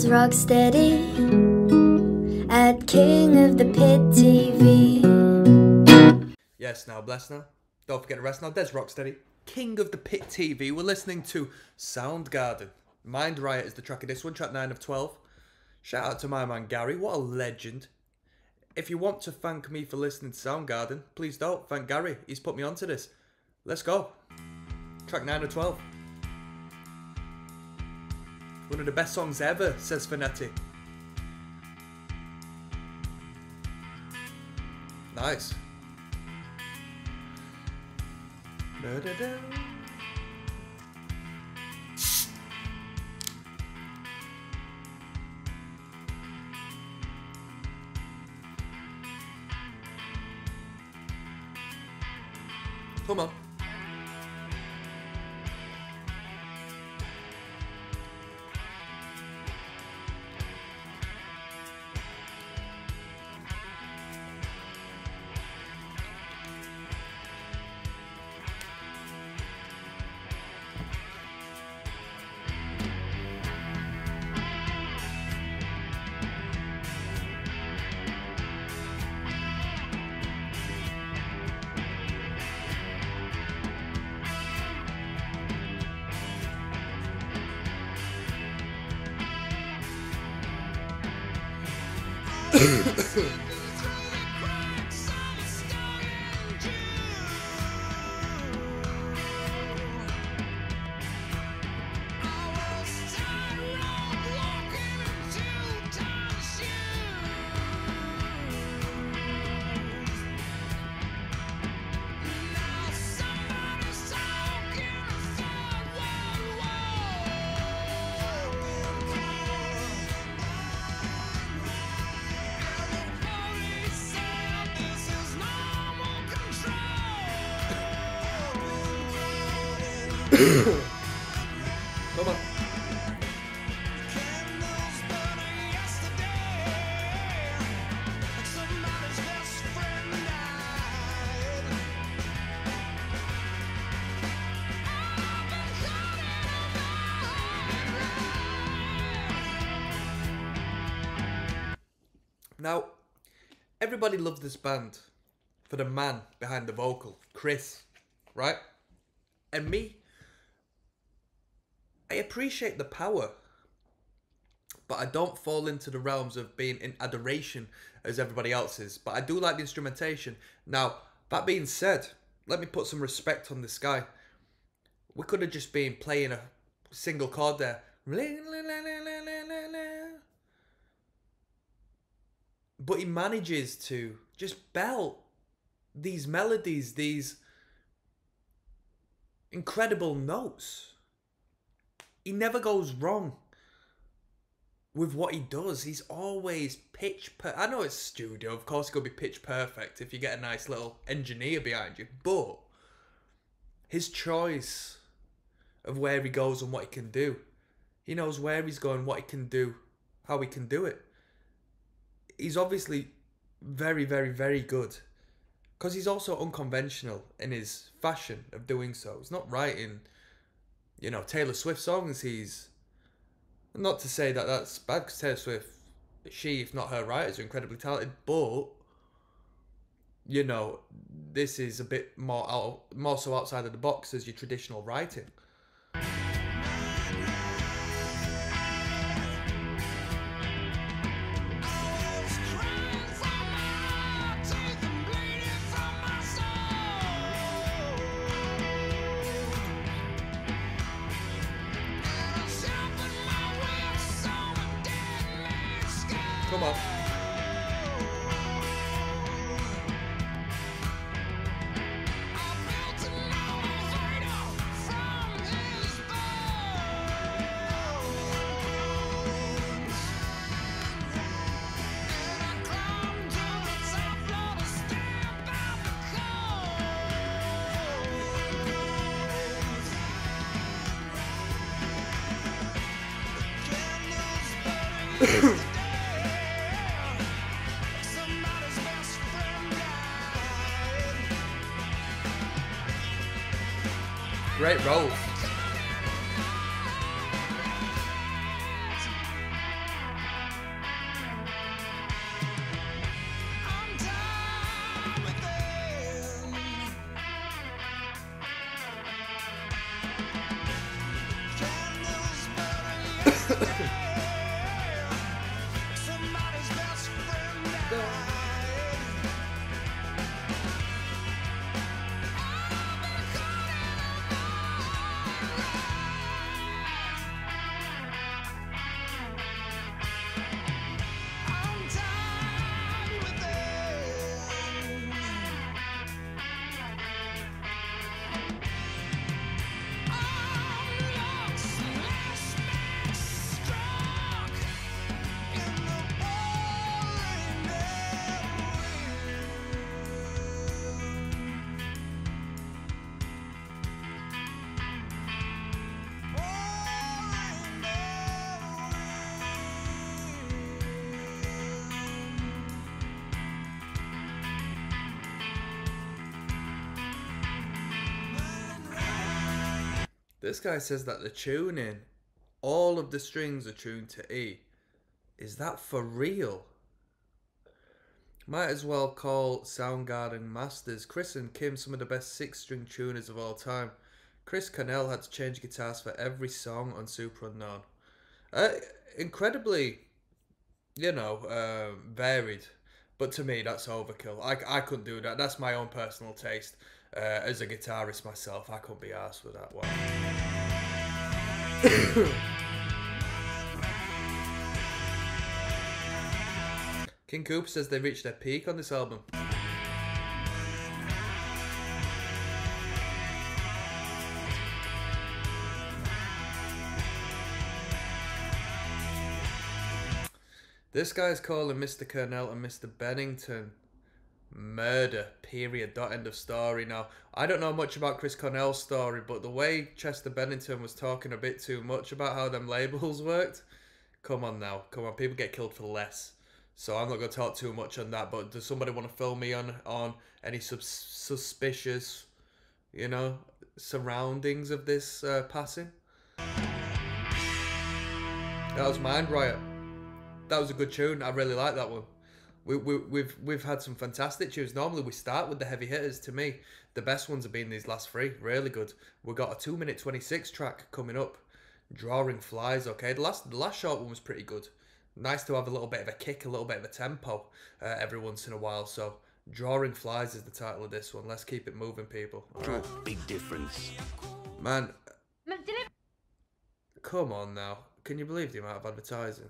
Des Rocksteady at King of the Pit TV. Yes, now bless now. Don't forget the rest now. Des Rocksteady, King of the Pit TV. We're listening to Soundgarden. Mind Riot is the track of this one, track 9 of 12. Shout out to my man Gary, what a legend. If you want to thank me for listening to Soundgarden, please don't. Thank Gary, he's put me onto this. Let's go. Track 9 of 12. One of the best songs ever, says Finetti. Nice. Da-da-da. Come on. Come on. Now, everybody loves this band for the man behind the vocal, Chris, right? And me, I appreciate the power, but I don't fall into the realms of being in adoration as everybody else is. But I do like the instrumentation. Now, that being said, let me put some respect on this guy. We could have just been playing a single chord there. But he manages to just belt these melodies, these incredible notes. He never goes wrong with what he does. He's always I know it's studio, of course it's going to be pitch perfect if you get a nice little engineer behind you, but his choice of where he goes and what he can do, he knows where he's going, what he can do, how he can do it. He's obviously very, very, very good, because he's also unconventional in his fashion of doing so. He's not writing, you know, Taylor Swift songs. He's not to say that that's bad, because Taylor Swift, she, if not her writers, are incredibly talented. But you know, this is a bit more so outside of the box as your traditional writing. Come on. Great rolls. This guy says that the tuning, all of the strings are tuned to E. Is that for real? Might as well call Soundgarden masters. Chris and Kim, some of the best 6-string tuners of all time. Chris Cornell had to change guitars for every song on Super Unknown. Incredibly, varied. But to me, that's overkill. I couldn't do that. That's my own personal taste. As a guitarist myself, I couldn't be arsed with that one. King Cooper says they reached their peak on this album. This guy's calling Mr. Cornell and Mr. Bennington murder, period, dot, end of story. Now, I don't know much about Chris Cornell's story, but the way Chester Bennington was talking a bit too much about how them labels worked, come on now, come on, people get killed for less. So I'm not going to talk too much on that, but does somebody want to fill me on any suspicious, surroundings of this passing? That was mine, Riot. That was a good tune. I really like that one. We've had some fantastic tunes. Normally we start with the heavy hitters. To me, the best ones have been these last 3. Really good. We've got a 2-minute 26 track coming up. Drawing Flies. Okay, the last short one was pretty good. Nice to have a little bit of a kick, a little bit of a tempo every once in a while. So Drawing Flies is the title of this one. Let's keep it moving, people. All right. Big difference. Man, come on now. Can you believe the amount of advertising?